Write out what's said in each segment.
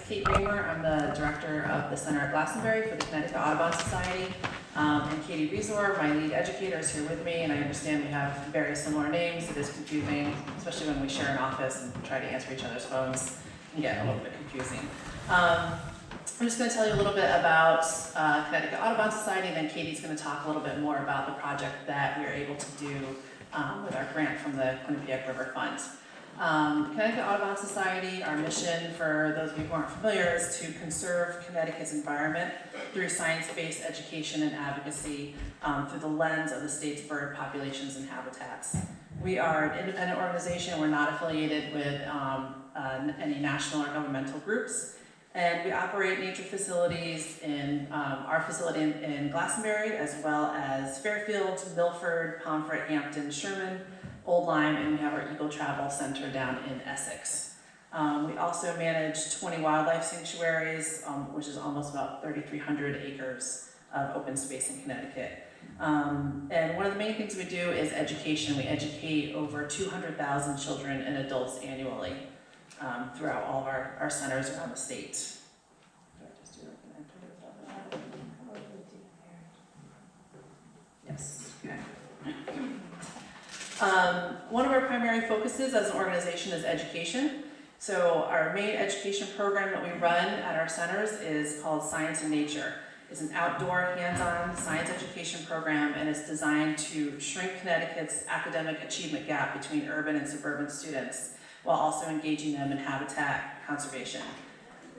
Catie Resor. I'm the director of the Center at Glastonbury for the Connecticut Audubon Society. And Catie Resor, my lead educator, is here with me, and I understand we have very similar names. It is confusing, especially when we share an office and try to answer each other's phones. It can get a little bit confusing. I'm just going to tell you a little bit about Connecticut Audubon Society, and then Katie's going to talk a little bit more about the project that we were able to do with our grant from the Quinnipiac River Fund. Connecticut Audubon Society, our mission, for those of you who aren't familiar, is to conserve Connecticut's environment through science-based education and advocacy through the lens of the state's bird populations and habitats. We are an independent organization. We're not affiliated with any national or governmental groups. And we operate nature facilities in our facility in Glastonbury, as well as Fairfield, Milford, Pomfret, Hampton, Sherman, Old Lyme, and we have our Eagle Travel Center down in Essex. We also manage 20 wildlife sanctuaries, which is almost about 3,300 acres of open space in Connecticut. And one of the main things we do is education. We educate over 200,000 children and adults annually throughout all of our centers around the state. Yes, okay. One of our primary focuses as an organization is education. So our main education program that we run at our centers is called Science and Nature. It's an outdoor, hands-on science education program, and it's designed to shrink Connecticut's academic achievement gap between urban and suburban students, while also engaging them in habitat conservation.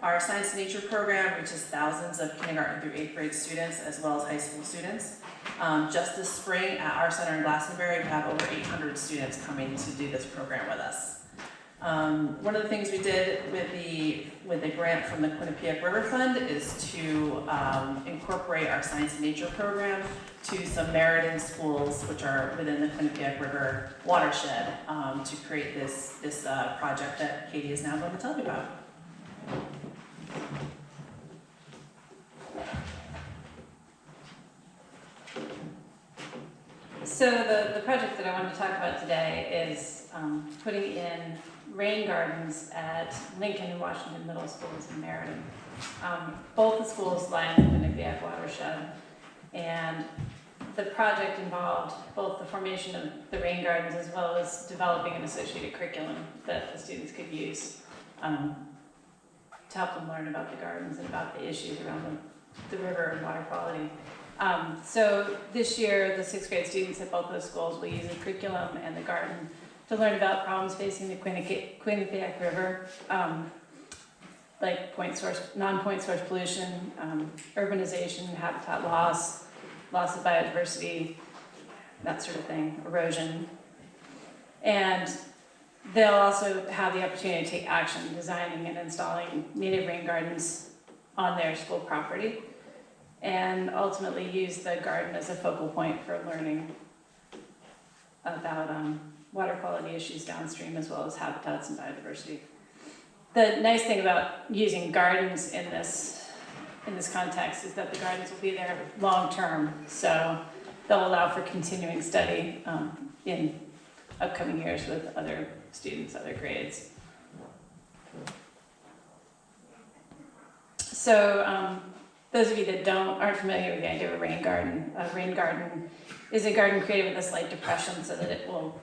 Our Science and Nature program reaches thousands of kindergarten through 8th grade students, as well as high school students. Just this spring at our center in Glastonbury, we have over 800 students coming to do this program with us. One of the things we did with the grant from the Quinnipiac River Fund is to incorporate our Science and Nature program to some Meriden schools, which are within the Quinnipiac River watershed, to create this project that Catie is now going to tell you about. So the project that I wanted to talk about today is putting in rain gardens at Lincoln and Washington Middle Schools in Meriden. Both the schools lie in the Quinnipiac watershed, and the project involved both the formation of the rain gardens as well as developing an associated curriculum that the students could use to help them learn about the gardens and about the issues around the river and water quality. So this year, the 6th grade students at both those schools will use the curriculum and the garden to learn about problems facing the Quinnipiac River, like non-point source pollution, urbanization, habitat loss of biodiversity, that sort of thing, erosion. And they'll also have the opportunity to take action designing and installing native rain gardens on their school property, and ultimately use the garden as a focal point for learning about water quality issues downstream, as well as habitats and biodiversity. The nice thing about using gardens in this context is that the gardens will be there long term, so they'll allow for continuing study in upcoming years with other students, other grades. So those of you that aren't familiar with the idea of a rain garden is a garden created with a slight depression so that it will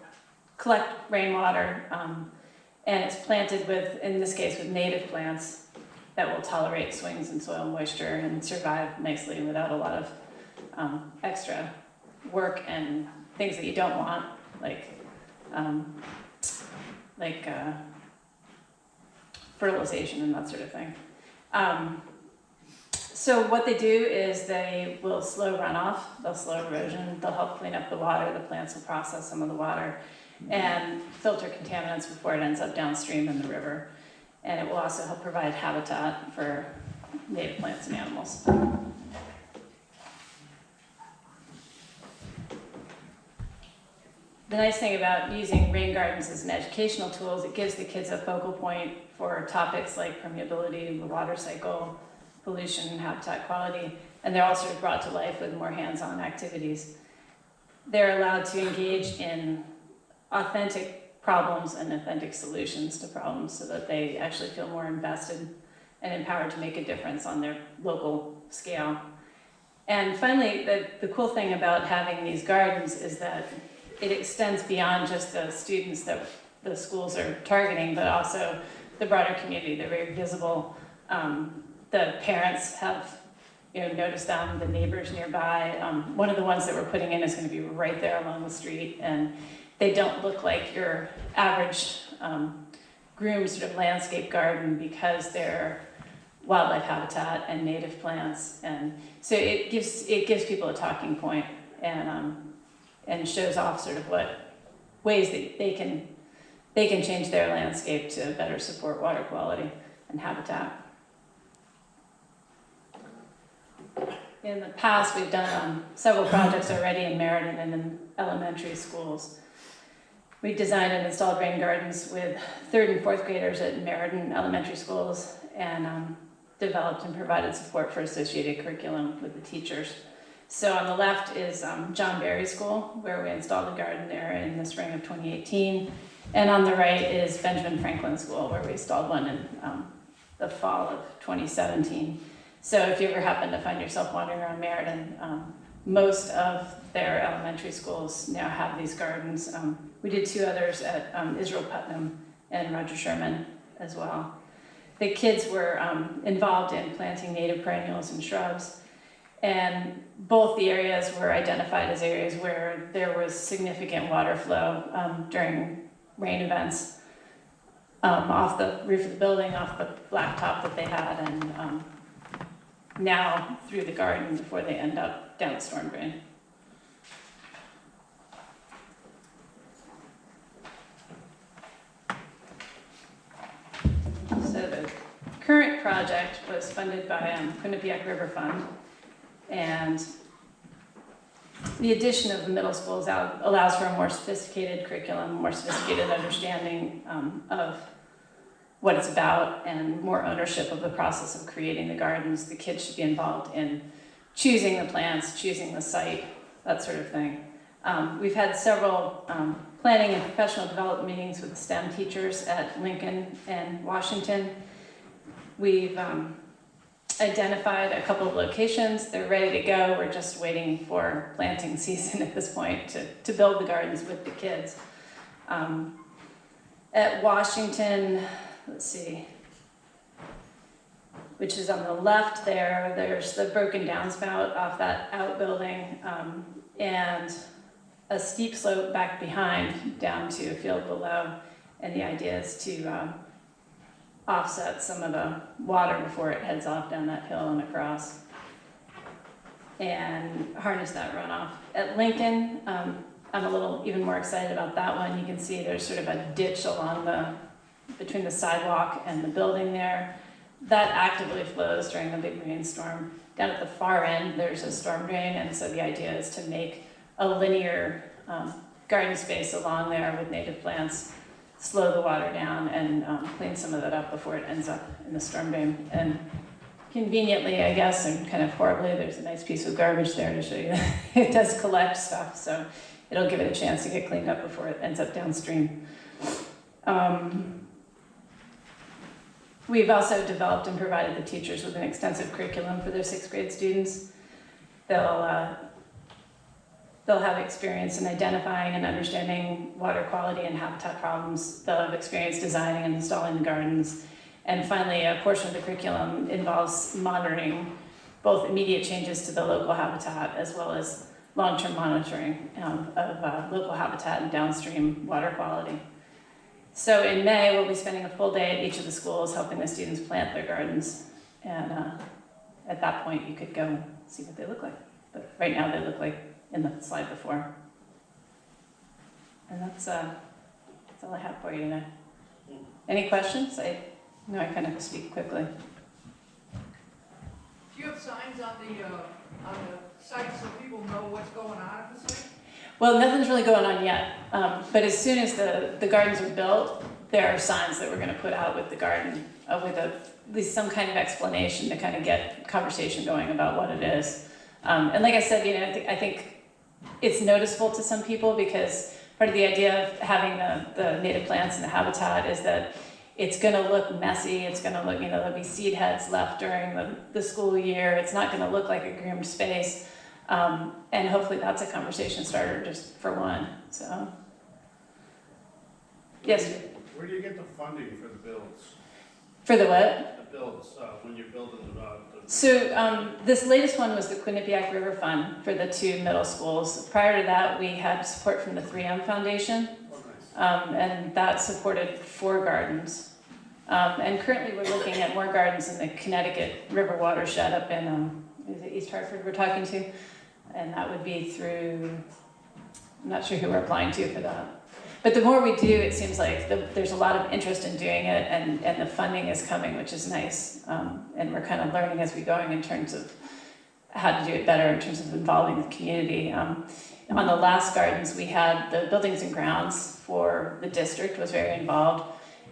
collect rainwater, and it's planted with, in this case, with native plants that will tolerate swings in soil moisture and survive nicely without a lot of extra work and things that you don't want, like fertilization and that sort of thing. So what they do is they will slow runoff, they'll slow erosion, they'll help clean up the water, the plants will process some of the water and filter contaminants before it ends up downstream in the river. And it will also help provide habitat for native plants and animals. The nice thing about using rain gardens as an educational tool is it gives the kids a focal point for topics like permeability, the water cycle, pollution, habitat quality, and they're all sort of brought to life with more hands-on activities. They're allowed to engage in authentic problems and authentic solutions to problems so that they actually feel more invested and empowered to make a difference on their local scale. And finally, the cool thing about having these gardens is that it extends beyond just the students that the schools are targeting, but also the broader community. They're very visible. The parents have noticed them, the neighbors nearby. One of the ones that we're putting in is going to be right there along the street, and they don't look like your average groomed sort of landscape garden because they're wildlife habitat and native plants, and so it gives people a talking point and shows off sort of what ways that they can change their landscape to better support water quality and habitat. In the past, we've done several projects already in Meriden and in elementary schools. We designed and installed rain gardens with 3rd and 4th graders at Meriden elementary schools, and developed and provided support for associated curriculum with the teachers. So on the left is John Berry School, where we installed a garden there in the spring of 2018. And on the right is Benjamin Franklin School, where we installed one in the fall of 2017. So if you ever happen to find yourself wandering around Meriden, most of their elementary schools now have these gardens. We did 2 others at Israel Putnam and Roger Sherman as well. The kids were involved in planting native perennials and shrubs, and both the areas were identified as areas where there was significant water flow during rain events off the roof of the building, off the blacktop that they had, and now through the garden before they end up down the storm drain. So the current project was funded by Quinnipiac River Fund, and the addition of the middle schools allows for a more sophisticated curriculum, more sophisticated understanding of what it's about, and more ownership of the process of creating the gardens. The kids should be involved in choosing the plants, choosing the site, that sort of thing. We've had several planning and professional development meetings with the STEM teachers at Lincoln and Washington. We've identified a couple of locations. They're ready to go. We're just waiting for planting season at this point to build the gardens with the kids. At Washington, let's see, which is on the left there, there's the broken downspout off that outbuilding, and a steep slope back behind down to a field below. And the idea is to offset some of the water before it heads off down that hill and across, and harness that runoff. At Lincoln, I'm a little even more excited about that one. You can see there's sort of a ditch along between the sidewalk and the building there. That actively flows during the big rainstorm. Down at the far end, there's a storm drain, and so the idea is to make a linear garden space along there with native plants, slow the water down, and clean some of that up before it ends up in the storm drain. And conveniently, I guess, and kind of horribly, there's a nice piece of garbage there to show you that it does collect stuff, so it'll give it a chance to get cleaned up before it ends up downstream. We've also developed and provided the teachers with an extensive curriculum for their 6th grade students. They'll have experience in identifying and understanding water quality and habitat problems. They'll have experience designing and installing the gardens. And finally, a portion of the curriculum involves monitoring both immediate changes to the local habitat as well as long-term monitoring of local habitat and downstream water quality. So in May, we'll be spending a full day at each of the schools helping the students plant their gardens. And at that point, you could go see what they look like. But right now, they look like in the slide before. And that's all I have for you today. Any questions? I know I kind of speak quickly. Do you have signs on the site so people know what's going on at the site? Well, nothing's really going on yet, but as soon as the gardens are built, there are signs that we're going to put out with the garden, with at least some kind of explanation to kind of get conversation going about what it is. And like I said, I think it's noticeable to some people because part of the idea of having the native plants and the habitat is that it's gonna look messy, it's gonna look, there'll be seed heads left during the school year, it's not gonna look like a groomed space. And hopefully that's a conversation starter just for one, so. Yes, Where do you get the funding for the builds? for the what? The builds, when you're building the. So this latest one was the Quinnipiac River Fund for the 2 middle schools. Prior to that, we had support from the 3M Foundation. Oh, nice. And that supported 4 gardens. And currently we're looking at more gardens in the Connecticut River watershed up in, is it East Hartford we're talking to? And that would be through, I'm not sure who we're applying to for that. But the more we do, it seems like there's a lot of interest in doing it, and the funding is coming, which is nice. And we're kind of learning as we're going in terms of how to do it better in terms of involving the community. On the last gardens, we had the buildings and grounds for the district was very involved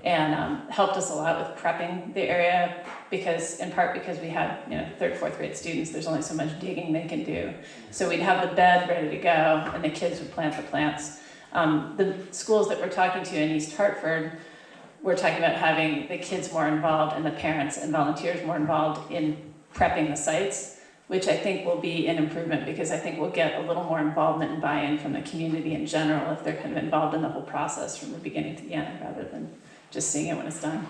and helped us a lot with prepping the area in part because we had 3rd, 4th grade students, there's only so much digging they can do. So we'd have the bed ready to go and the kids would plant the plants. The schools that we're talking to in East Hartford, we're talking about having the kids more involved and the parents and volunteers more involved in prepping the sites, which I think will be an improvement because I think we'll get a little more involvement and buy-in from the community in general if they're kind of involved in the whole process from the beginning to the end rather than just seeing it when it's done.